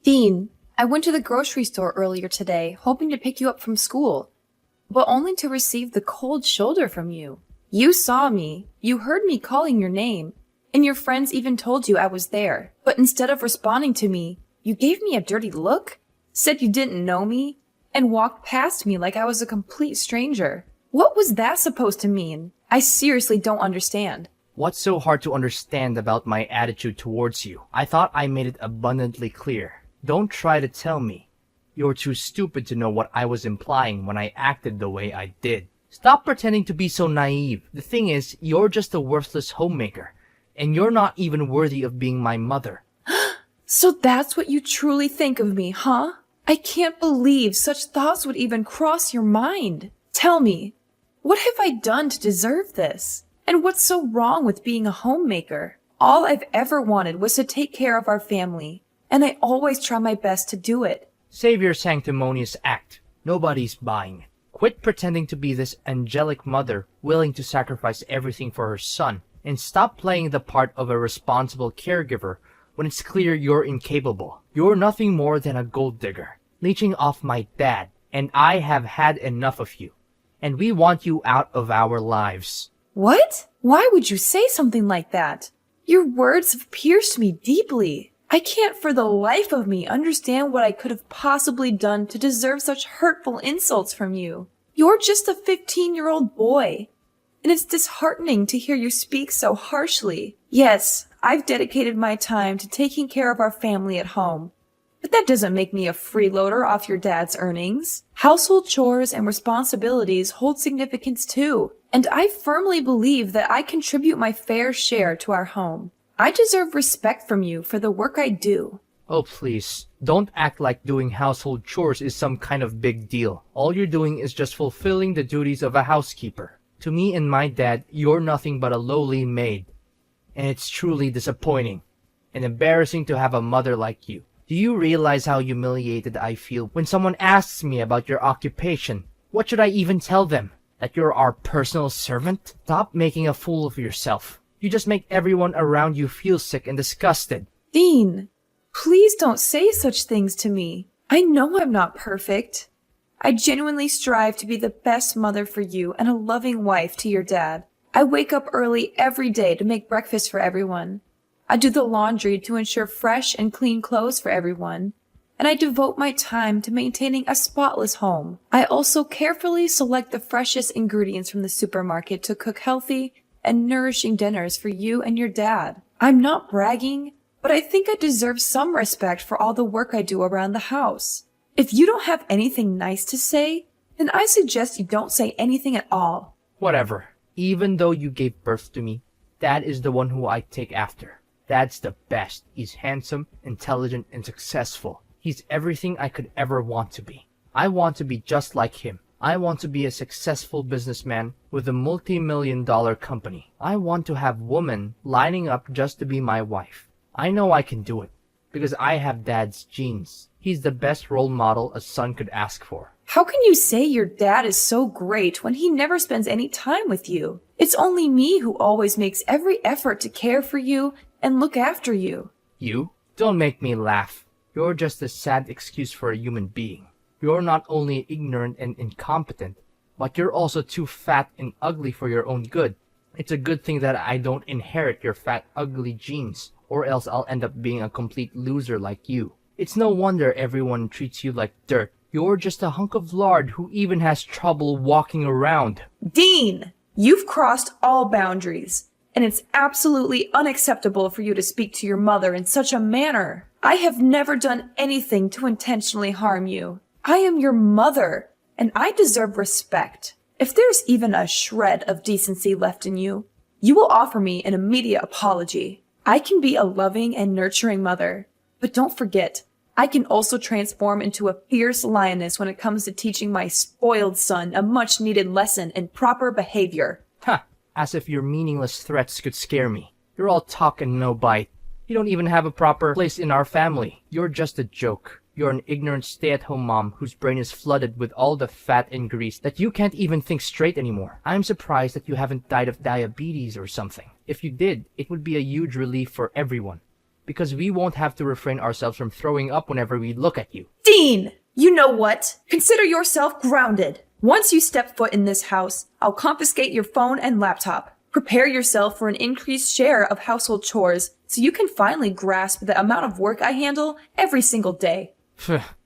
Dean, I went to the grocery store earlier today, hoping to pick you up from school, but only to receive the cold shoulder from you. You saw me, you heard me calling your name, and your friends even told you I was there. But instead of responding to me, you gave me a dirty look, said you didn't know me, and walked past me like I was a complete stranger. What was that supposed to mean? I seriously don't understand. What's so hard to understand about my attitude towards you? I thought I made it abundantly clear. Don't try to tell me. You're too stupid to know what I was implying when I acted the way I did. Stop pretending to be so naive. The thing is, you're just a worthless homemaker, and you're not even worthy of being my mother. So that's what you truly think of me, huh? I can't believe such thoughts would even cross your mind. Tell me, what have I done to deserve this? And what's so wrong with being a homemaker? All I've ever wanted was to take care of our family, and I always try my best to do it. Save your sanctimonious act. Nobody's buying it. Quit pretending to be this angelic mother willing to sacrifice everything for her son, and stop playing the part of a responsible caregiver when it's clear you're incapable. You're nothing more than a gold digger, leeching off my dad, and I have had enough of you, and we want you out of our lives. What? Why would you say something like that? Your words have pierced me deeply. I can't for the life of me understand what I could have possibly done to deserve such hurtful insults from you. You're just a 15-year-old boy, and it's disheartening to hear you speak so harshly. Yes, I've dedicated my time to taking care of our family at home, but that doesn't make me a freeloader off your dad's earnings. Household chores and responsibilities hold significance too, and I firmly believe that I contribute my fair share to our home. I deserve respect from you for the work I do. Oh, please, don't act like doing household chores is some kind of big deal. All you're doing is just fulfilling the duties of a housekeeper. To me and my dad, you're nothing but a lowly maid. And it's truly disappointing and embarrassing to have a mother like you. Do you realize how humiliated I feel when someone asks me about your occupation? What should I even tell them? That you're our personal servant? Stop making a fool of yourself. You just make everyone around you feel sick and disgusted. Dean, please don't say such things to me. I know I'm not perfect. I genuinely strive to be the best mother for you and a loving wife to your dad. I wake up early every day to make breakfast for everyone. I do the laundry to ensure fresh and clean clothes for everyone. And I devote my time to maintaining a spotless home. I also carefully select the freshest ingredients from the supermarket to cook healthy and nourishing dinners for you and your dad. I'm not bragging, but I think I deserve some respect for all the work I do around the house. If you don't have anything nice to say, then I suggest you don't say anything at all. Whatever. Even though you gave birth to me, Dad is the one who I take after. Dad's the best. He's handsome, intelligent, and successful. He's everything I could ever want to be. I want to be just like him. I want to be a successful businessman with a multi-million-dollar company. I want to have women lining up just to be my wife. I know I can do it, because I have Dad's genes. He's the best role model a son could ask for. How can you say your dad is so great when he never spends any time with you? It's only me who always makes every effort to care for you and look after you. You? Don't make me laugh. You're just a sad excuse for a human being. You're not only ignorant and incompetent, but you're also too fat and ugly for your own good. It's a good thing that I don't inherit your fat, ugly genes, or else I'll end up being a complete loser like you. It's no wonder everyone treats you like dirt. You're just a hunk of lard who even has trouble walking around. Dean, you've crossed all boundaries, and it's absolutely unacceptable for you to speak to your mother in such a manner. I have never done anything to intentionally harm you. I am your mother, and I deserve respect. If there's even a shred of decency left in you, you will offer me an immediate apology. I can be a loving and nurturing mother, but don't forget, I can also transform into a fierce lioness when it comes to teaching my spoiled son a much-needed lesson in proper behavior. Ha! As if your meaningless threats could scare me. You're all talk and no bite. You don't even have a proper place in our family. You're just a joke. You're an ignorant stay-at-home mom whose brain is flooded with all the fat and grease that you can't even think straight anymore. I'm surprised that you haven't died of diabetes or something. If you did, it would be a huge relief for everyone. because we won't have to refrain ourselves from throwing up whenever we look at you. Dean! You know what? Consider yourself grounded. Once you step foot in this house, I'll confiscate your phone and laptop. Prepare yourself for an increased share of household chores so you can finally grasp the amount of work I handle every single day.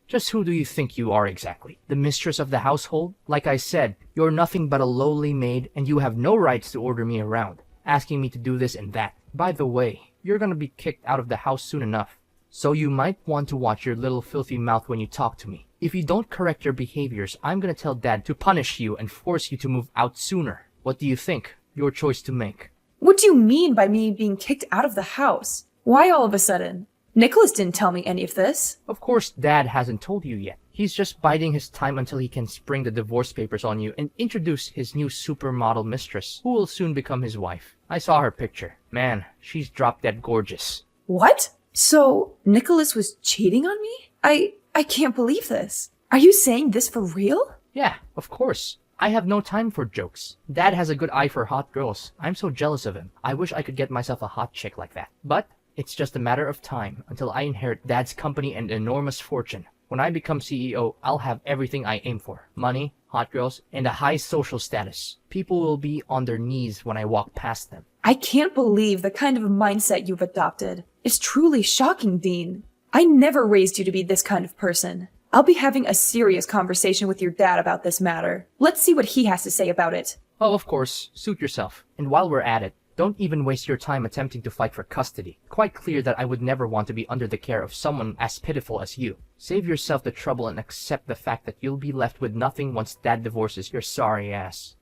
Just who do you think you are exactly? The mistress of the household? Like I said, you're nothing but a lowly maid and you have no rights to order me around, asking me to do this and that. By the way, you're gonna be kicked out of the house soon enough, so you might want to watch your little filthy mouth when you talk to me. If you don't correct your behaviors, I'm gonna tell Dad to punish you and force you to move out sooner. What do you think? Your choice to make. What do you mean by me being kicked out of the house? Why all of a sudden? Nicholas didn't tell me any of this. Of course, Dad hasn't told you yet. He's just biding his time until he can spring the divorce papers on you and introduce his new supermodel mistress, who will soon become his wife. I saw her picture. Man, she's drop dead gorgeous. What? So, Nicholas was cheating on me? I can't believe this. Are you saying this for real? Yeah, of course. I have no time for jokes. Dad has a good eye for hot girls. I'm so jealous of him. I wish I could get myself a hot chick like that. But it's just a matter of time until I inherit Dad's company and enormous fortune. When I become CEO, I'll have everything I aim for. Money, hot girls, and a high social status. People will be on their knees when I walk past them. I can't believe the kind of mindset you've adopted. It's truly shocking, Dean. I never raised you to be this kind of person. I'll be having a serious conversation with your dad about this matter. Let's see what he has to say about it. Oh, of course. Suit yourself. And while we're at it, don't even waste your time attempting to fight for custody. Quite clear that I would never want to be under the care of someone as pitiful as you. Save yourself the trouble and accept the fact that you'll be left with nothing once Dad divorces your sorry ass.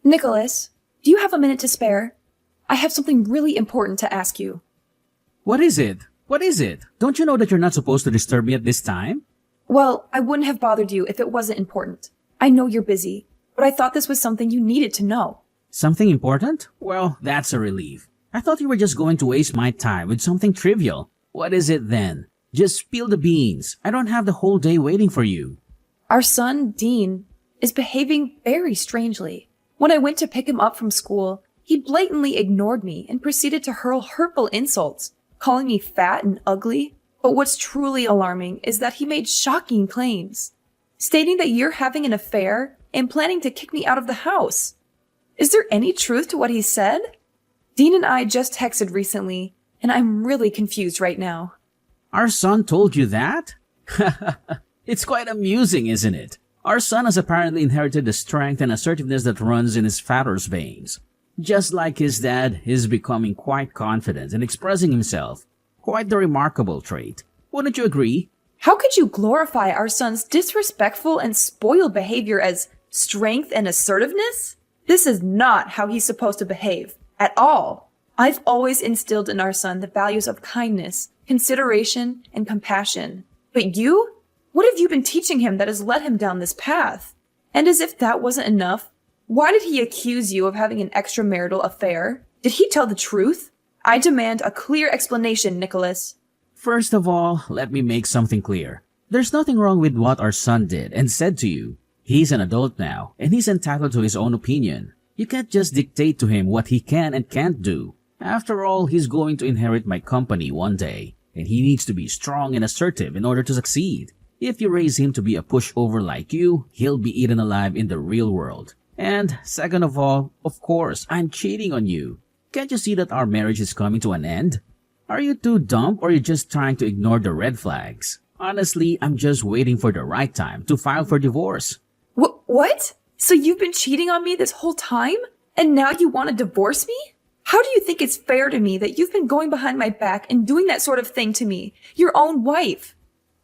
Nicholas, do you have a minute to spare? I have something really important to ask you. What is it? What is it? Don't you know that you're not supposed to disturb me at this time? Well, I wouldn't have bothered you if it wasn't important. I know you're busy, but I thought this was something you needed to know. Something important? Well, that's a relief. I thought you were just going to waste my time with something trivial. What is it then? Just spill the beans. I don't have the whole day waiting for you. Our son, Dean, is behaving very strangely. When I went to pick him up from school, he blatantly ignored me and proceeded to hurl hurtful insults, calling me fat and ugly. But what's truly alarming is that he made shocking claims, stating that you're having an affair and planning to kick me out of the house. Is there any truth to what he said? Dean and I just texted recently, and I'm really confused right now. Our son told you that? It's quite amusing, isn't it? Our son has apparently inherited the strength and assertiveness that runs in his father's veins. Just like his dad, he's becoming quite confident in expressing himself. Quite the remarkable trait. Wouldn't you agree? How could you glorify our son's disrespectful and spoiled behavior as strength and assertiveness? This is not how he's supposed to behave, at all. I've always instilled in our son the values of kindness, consideration, and compassion. But you? What have you been teaching him that has led him down this path? And as if that wasn't enough, why did he accuse you of having an extramarital affair? Did he tell the truth? I demand a clear explanation, Nicholas. First of all, let me make something clear. There's nothing wrong with what our son did and said to you. He's an adult now, and he's entitled to his own opinion. You can't just dictate to him what he can and can't do. After all, he's going to inherit my company one day, and he needs to be strong and assertive in order to succeed. If you raise him to be a pushover like you, he'll be eaten alive in the real world. And second of all, of course, I'm cheating on you. Can't you see that our marriage is coming to an end? Are you too dumb or are you just trying to ignore the red flags? Honestly, I'm just waiting for the right time to file for divorce. What? So you've been cheating on me this whole time? And now you want to divorce me? How do you think it's fair to me that you've been going behind my back and doing that sort of thing to me, your own wife?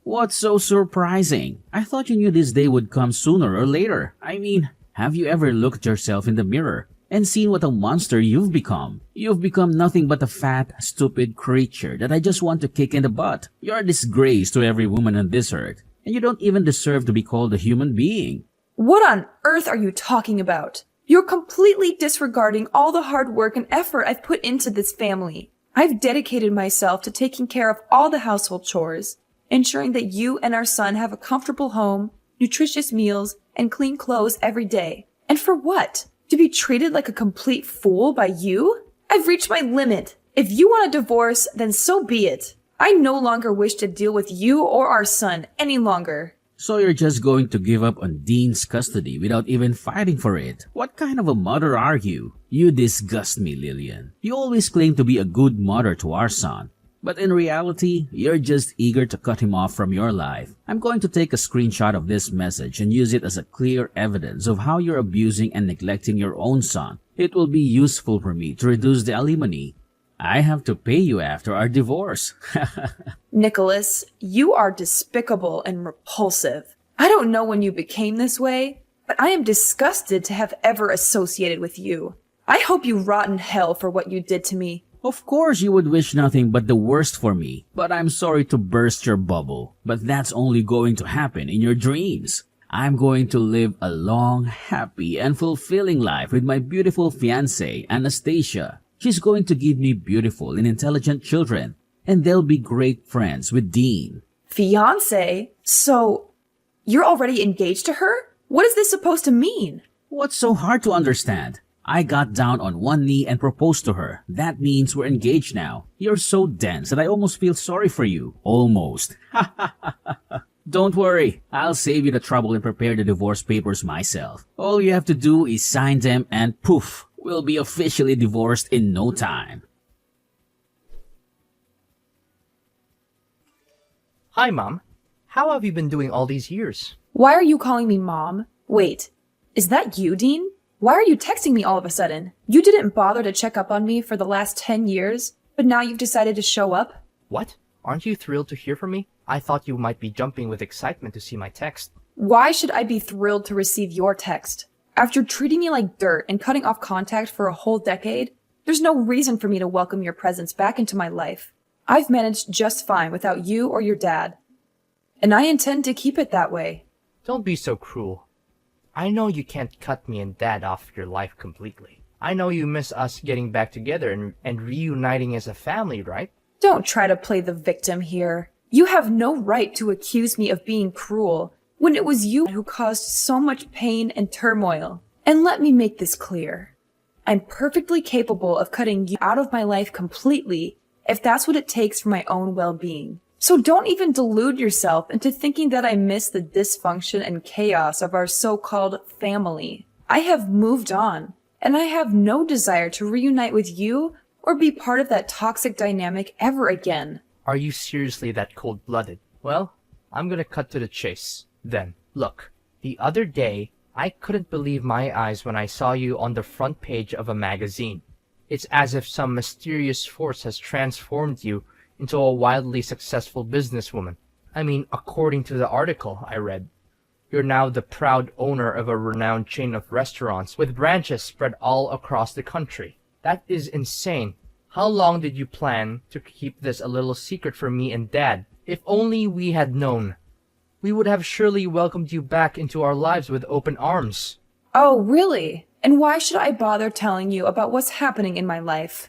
What's so surprising? I thought you knew this day would come sooner or later. I mean, have you ever looked at yourself in the mirror and seen what a monster you've become? You've become nothing but a fat, stupid creature that I just want to kick in the butt. You're a disgrace to every woman on this earth, and you don't even deserve to be called a human being. What on earth are you talking about? You're completely disregarding all the hard work and effort I've put into this family. I've dedicated myself to taking care of all the household chores, ensuring that you and our son have a comfortable home, nutritious meals, and clean clothes every day. And for what? To be treated like a complete fool by you? I've reached my limit. If you want a divorce, then so be it. I no longer wish to deal with you or our son any longer. So you're just going to give up on Dean's custody without even fighting for it? What kind of a mother are you? You disgust me, Lillian. You always claim to be a good mother to our son. But in reality, you're just eager to cut him off from your life. I'm going to take a screenshot of this message and use it as a clear evidence of how you're abusing and neglecting your own son. It will be useful for me to reduce the alimony. I have to pay you after our divorce. Nicholas, you are despicable and repulsive. I don't know when you became this way, but I am disgusted to have ever associated with you. I hope you rot in hell for what you did to me. Of course you would wish nothing but the worst for me, but I'm sorry to burst your bubble. But that's only going to happen in your dreams. I'm going to live a long, happy, and fulfilling life with my beautiful fiancée, Anastasia. She's going to give me beautiful and intelligent children, and they'll be great friends with Dean. Fiancé? So, you're already engaged to her? What is this supposed to mean? What's so hard to understand? I got down on one knee and proposed to her. That means we're engaged now. You're so dense that I almost feel sorry for you. Almost. Don't worry, I'll save you the trouble and prepare the divorce papers myself. All you have to do is sign them and poof, we'll be officially divorced in no time. Hi, Mom. How have you been doing all these years? Why are you calling me Mom? Wait, is that you, Dean? Why are you texting me all of a sudden? You didn't bother to check up on me for the last 10 years, but now you've decided to show up? What? Aren't you thrilled to hear from me? I thought you might be jumping with excitement to see my text. Why should I be thrilled to receive your text? After treating me like dirt and cutting off contact for a whole decade, there's no reason for me to welcome your presence back into my life. I've managed just fine without you or your dad. And I intend to keep it that way. Don't be so cruel. I know you can't cut me and Dad off your life completely. I know you miss us getting back together and reuniting as a family, right? Don't try to play the victim here. You have no right to accuse me of being cruel when it was you who caused so much pain and turmoil. And let me make this clear. I'm perfectly capable of cutting you out of my life completely if that's what it takes for my own well-being. So don't even delude yourself into thinking that I miss the dysfunction and chaos of our so-called family. I have moved on, and I have no desire to reunite with you or be part of that toxic dynamic ever again. Are you seriously that cold-blooded? Well, I'm gonna cut to the chase. Then, look, the other day, I couldn't believe my eyes when I saw you on the front page of a magazine. It's as if some mysterious force has transformed you into a wildly successful businesswoman. I mean, according to the article I read, you're now the proud owner of a renowned chain of restaurants with branches spread all across the country. That is insane. How long did you plan to keep this a little secret from me and Dad? If only we had known. We would have surely welcomed you back into our lives with open arms. Oh, really? And why should I bother telling you about what's happening in my life?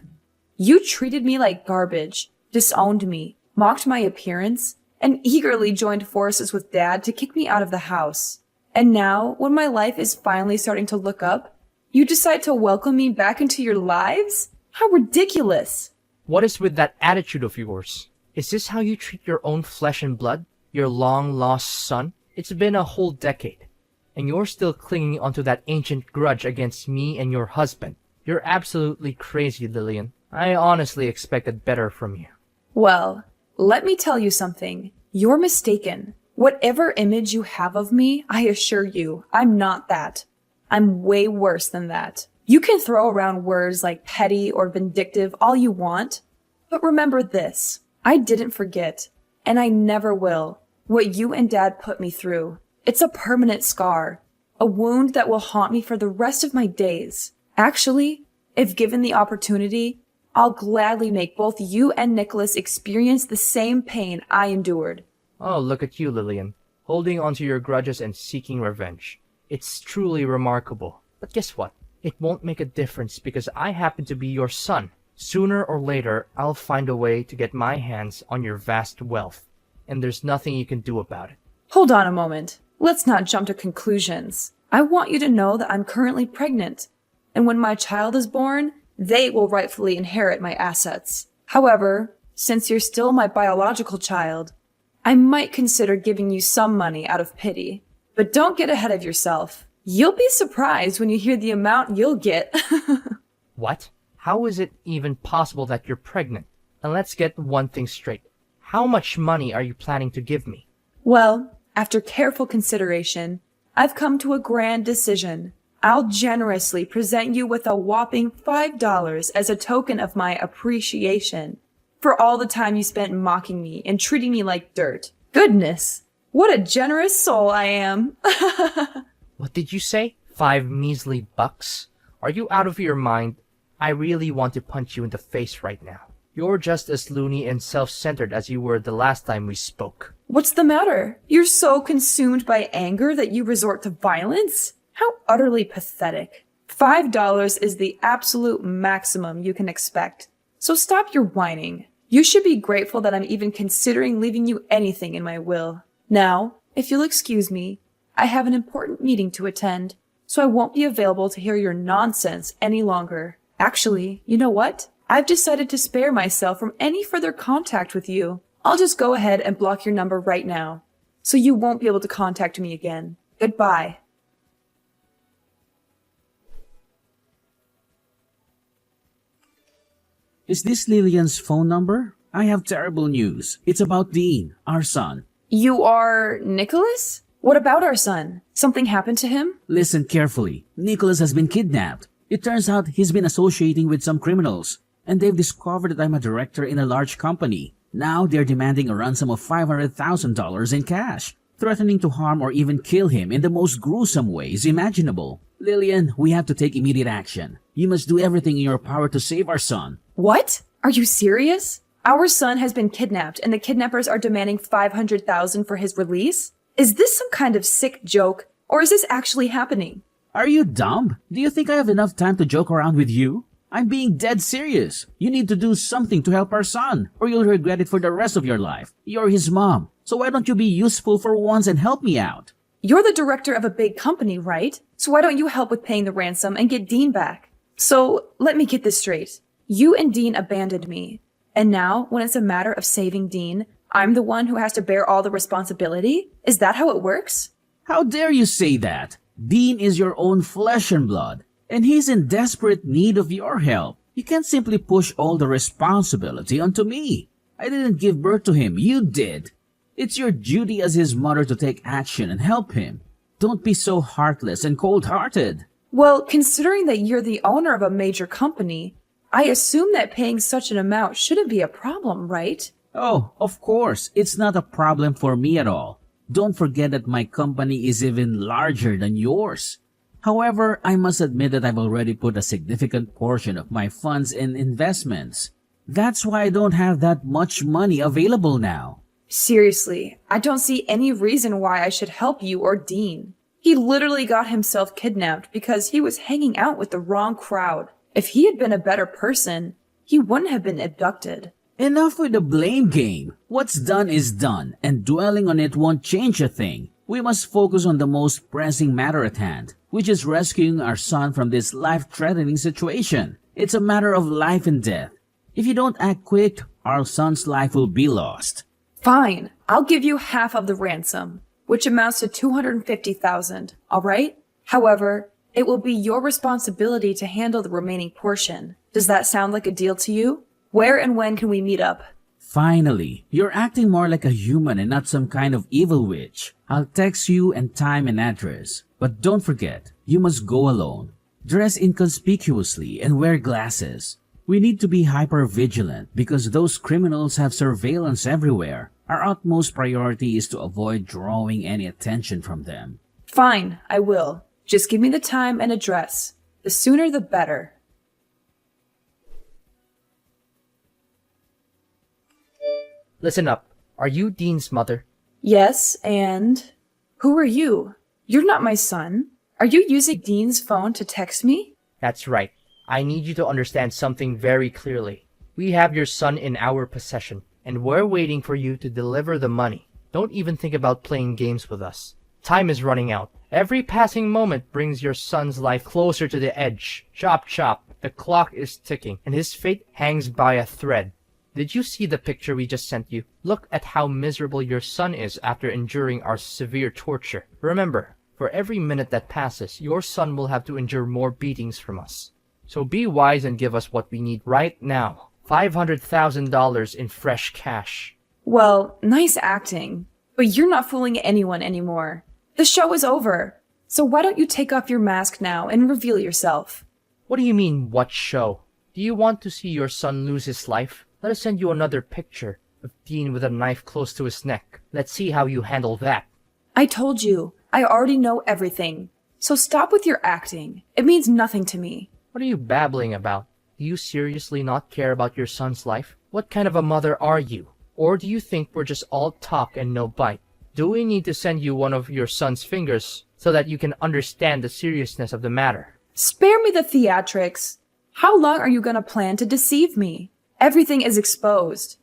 You treated me like garbage, disowned me, mocked my appearance, and eagerly joined forces with Dad to kick me out of the house. And now, when my life is finally starting to look up, you decide to welcome me back into your lives? How ridiculous! What is with that attitude of yours? Is this how you treat your own flesh and blood? Your long-lost son? It's been a whole decade, and you're still clinging onto that ancient grudge against me and your husband. You're absolutely crazy, Lillian. I honestly expected better from you. Well, let me tell you something. You're mistaken. Whatever image you have of me, I assure you, I'm not that. I'm way worse than that. You can throw around words like petty or vindictive all you want, but remember this. I didn't forget, and I never will, what you and Dad put me through. It's a permanent scar, a wound that will haunt me for the rest of my days. Actually, if given the opportunity, I'll gladly make both you and Nicholas experience the same pain I endured. Oh, look at you, Lillian, holding onto your grudges and seeking revenge. It's truly remarkable. But guess what? It won't make a difference because I happen to be your son. Sooner or later, I'll find a way to get my hands on your vast wealth, and there's nothing you can do about it. Hold on a moment. Let's not jump to conclusions. I want you to know that I'm currently pregnant. And when my child is born, they will rightfully inherit my assets. However, since you're still my biological child, I might consider giving you some money out of pity. But don't get ahead of yourself. You'll be surprised when you hear the amount you'll get. What? How is it even possible that you're pregnant? And let's get one thing straight. How much money are you planning to give me? Well, after careful consideration, I've come to a grand decision. I'll generously present you with a whopping $5 as a token of my appreciation for all the time you spent mocking me and treating me like dirt. Goodness, what a generous soul I am. What did you say? 5 measly bucks? Are you out of your mind? I really want to punch you in the face right now. You're just as loony and self-centered as you were the last time we spoke. What's the matter? You're so consumed by anger that you resort to violence? How utterly pathetic. $5 is the absolute maximum you can expect. So stop your whining. You should be grateful that I'm even considering leaving you anything in my will. Now, if you'll excuse me, I have an important meeting to attend, so I won't be available to hear your nonsense any longer. Actually, you know what? I've decided to spare myself from any further contact with you. I'll just go ahead and block your number right now, so you won't be able to contact me again. Goodbye. Is this Lillian's phone number? I have terrible news. It's about Dean, our son. You are Nicholas? What about our son? Something happened to him? Listen carefully. Nicholas has been kidnapped. It turns out he's been associating with some criminals, and they've discovered that I'm a director in a large company. Now they're demanding a ransom of $500,000 in cash, threatening to harm or even kill him in the most gruesome ways imaginable. Lillian, we have to take immediate action. You must do everything in your power to save our son. What? Are you serious? Our son has been kidnapped and the kidnappers are demanding $500,000 for his release? Is this some kind of sick joke, or is this actually happening? Are you dumb? Do you think I have enough time to joke around with you? I'm being dead serious. You need to do something to help our son, or you'll regret it for the rest of your life. You're his mom, so why don't you be useful for once and help me out? You're the director of a big company, right? So why don't you help with paying the ransom and get Dean back? So, let me get this straight. You and Dean abandoned me, and now, when it's a matter of saving Dean, I'm the one who has to bear all the responsibility? Is that how it works? How dare you say that? Dean is your own flesh and blood, and he's in desperate need of your help. You can't simply push all the responsibility onto me. I didn't give birth to him, you did. It's your duty as his mother to take action and help him. Don't be so heartless and cold-hearted. Well, considering that you're the owner of a major company, I assume that paying such an amount shouldn't be a problem, right? Oh, of course, it's not a problem for me at all. Don't forget that my company is even larger than yours. However, I must admit that I've already put a significant portion of my funds in investments. That's why I don't have that much money available now. Seriously, I don't see any reason why I should help you or Dean. He literally got himself kidnapped because he was hanging out with the wrong crowd. If he had been a better person, he wouldn't have been abducted. Enough with the blame game. What's done is done, and dwelling on it won't change a thing. We must focus on the most pressing matter at hand, which is rescuing our son from this life-threatening situation. It's a matter of life and death. If you don't act quick, our son's life will be lost. Fine, I'll give you half of the ransom, which amounts to $250,000, all right? However, it will be your responsibility to handle the remaining portion. Does that sound like a deal to you? Where and when can we meet up? Finally, you're acting more like a human and not some kind of evil witch. I'll text you and time and address. But don't forget, you must go alone. Dress inconspicuously and wear glasses. We need to be hyper-vigilant because those criminals have surveillance everywhere. Our utmost priority is to avoid drawing any attention from them. Fine, I will. Just give me the time and address. The sooner the better. Listen up. Are you Dean's mother? Yes, and... Who are you? You're not my son. Are you using Dean's phone to text me? That's right. I need you to understand something very clearly. We have your son in our possession, and we're waiting for you to deliver the money. Don't even think about playing games with us. Time is running out, Every passing moment brings your son's life closer to the edge. Chop chop, the clock is ticking, and his fate hangs by a thread. Did you see the picture we just sent you? Look at how miserable your son is after enduring our severe torture. Remember, for every minute that passes, your son will have to endure more beatings from us. So be wise and give us what we need right now. $500,000 in fresh cash. Well, nice acting, but you're not fooling anyone anymore. The show is over. So why don't you take off your mask now and reveal yourself? What do you mean, what show? Do you want to see your son lose his life? Let us send you another picture of Dean with a knife close to his neck. Let's see how you handle that. I told you, I already know everything. So stop with your acting. It means nothing to me. What are you babbling about? Do you seriously not care about your son's life? What kind of a mother are you? Or do you think we're just all talk and no bite? Do we need to send you one of your son's fingers so that you can understand the seriousness of the matter? Spare me the theatrics. How long are you gonna plan to deceive me? Everything is exposed.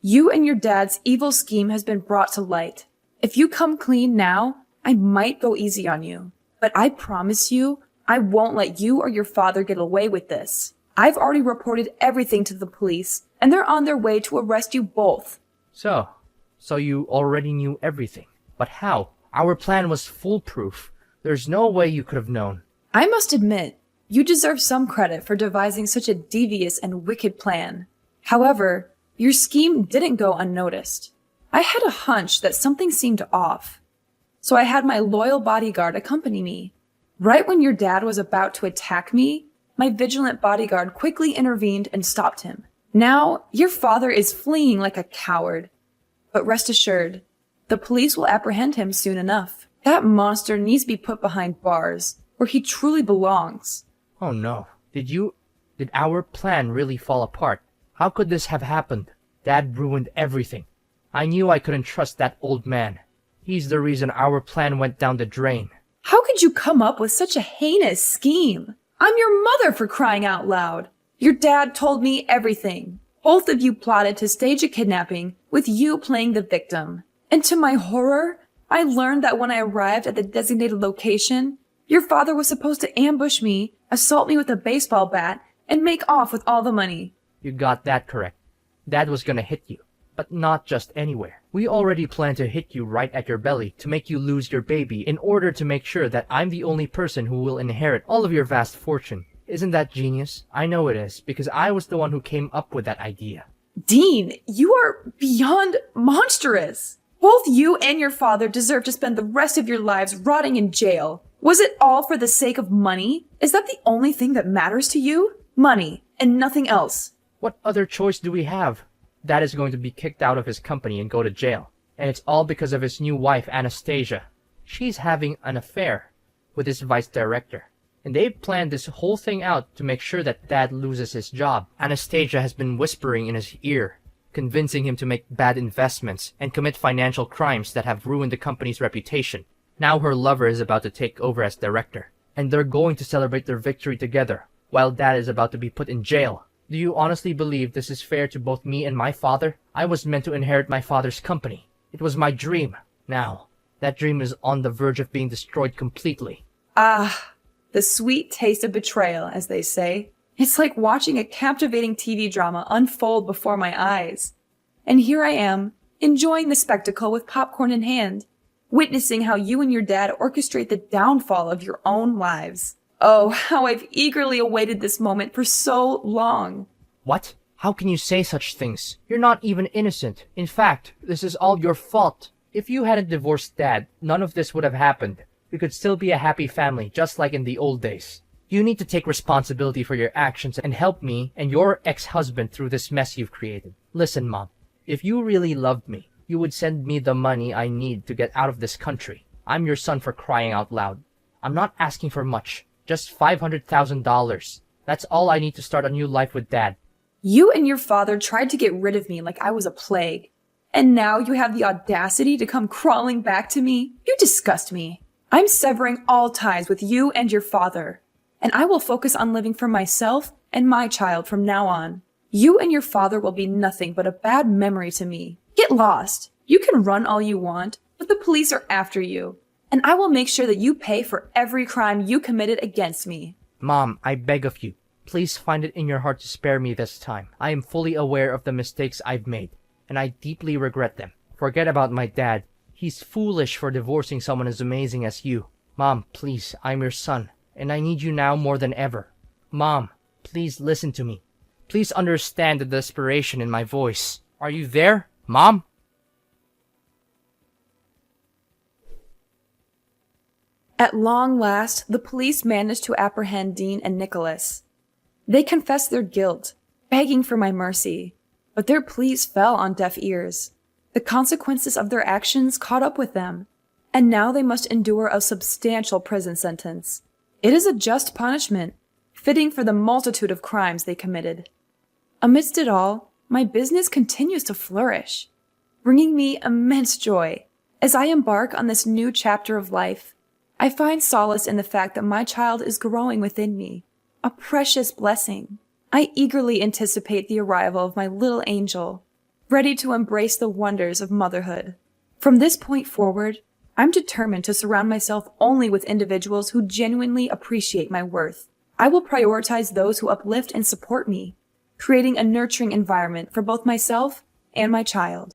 You and your dad's evil scheme has been brought to light. If you come clean now, I might go easy on you. But I promise you, I won't let you or your father get away with this. I've already reported everything to the police, and they're on their way to arrest you both. So you already knew everything. But how? Our plan was foolproof. There's no way you could have known. I must admit, you deserve some credit for devising such a devious and wicked plan. However, your scheme didn't go unnoticed. I had a hunch that something seemed off. So I had my loyal bodyguard accompany me. Right when your dad was about to attack me, my vigilant bodyguard quickly intervened and stopped him. Now, your father is fleeing like a coward. But rest assured, the police will apprehend him soon enough. That monster needs to be put behind bars, where he truly belongs. Oh no. Did our plan really fall apart? How could this have happened? Dad ruined everything. I knew I couldn't trust that old man. He's the reason our plan went down the drain. How could you come up with such a heinous scheme? I'm your mother, for crying out loud. Your dad told me everything. Both of you plotted to stage a kidnapping, with you playing the victim. And to my horror, I learned that when I arrived at the designated location, your father was supposed to ambush me, assault me with a baseball bat, and make off with all the money. You got that correct. Dad was gonna hit you, but not just anywhere. We already planned to hit you right at your belly to make you lose your baby in order to make sure that I'm the only person who will inherit all of your vast fortune. Isn't that genius? I know it is, because I was the one who came up with that idea. Dean, you are beyond monstrous. Both you and your father deserve to spend the rest of your lives rotting in jail. Was it all for the sake of money? Is that the only thing that matters to you? Money, and nothing else. What other choice do we have? Dad is going to be kicked out of his company and go to jail. And it's all because of his new wife, Anastasia. She's having an affair with his vice director. And they've planned this whole thing out to make sure that Dad loses his job. Anastasia has been whispering in his ear, convincing him to make bad investments and commit financial crimes that have ruined the company's reputation. Now her lover is about to take over as director, and they're going to celebrate their victory together, while Dad is about to be put in jail. Do you honestly believe this is fair to both me and my father? I was meant to inherit my father's company. It was my dream. Now, that dream is on the verge of being destroyed completely. Ah, the sweet taste of betrayal, as they say. It's like watching a captivating TV drama unfold before my eyes. And here I am, enjoying the spectacle with popcorn in hand, witnessing how you and your dad orchestrate the downfall of your own lives. Oh, how I've eagerly awaited this moment for so long. What? How can you say such things? You're not even innocent. In fact, this is all your fault. If you hadn't divorced Dad, none of this would have happened. We could still be a happy family, just like in the old days. You need to take responsibility for your actions and help me and your ex-husband through this mess you've created. Listen, Mom, if you really loved me, you would send me the money I need to get out of this country. I'm your son, for crying out loud. I'm not asking for much. Just $500,000. That's all I need to start a new life with Dad. You and your father tried to get rid of me like I was a plague. And now you have the audacity to come crawling back to me? You disgust me. I'm severing all ties with you and your father. And I will focus on living for myself and my child from now on. You and your father will be nothing but a bad memory to me. Get lost. You can run all you want, but the police are after you. and I will make sure that you pay for every crime you committed against me. Mom, I beg of you, please find it in your heart to spare me this time. I am fully aware of the mistakes I've made, and I deeply regret them. Forget about my dad. He's foolish for divorcing someone as amazing as you. Mom, please, I'm your son, and I need you now more than ever. Mom, please listen to me. Please understand the desperation in my voice. Are you there, Mom? At long last, the police managed to apprehend Dean and Nicholas. They confessed their guilt, begging for my mercy, but their pleas fell on deaf ears. The consequences of their actions caught up with them, and now they must endure a substantial prison sentence. It is a just punishment, fitting for the multitude of crimes they committed. Amidst it all, my business continues to flourish, bringing me immense joy. As I embark on this new chapter of life, I find solace in the fact that my child is growing within me, a precious blessing. I eagerly anticipate the arrival of my little angel, ready to embrace the wonders of motherhood. From this point forward, I'm determined to surround myself only with individuals who genuinely appreciate my worth. I will prioritize those who uplift and support me, creating a nurturing environment for both myself and my child.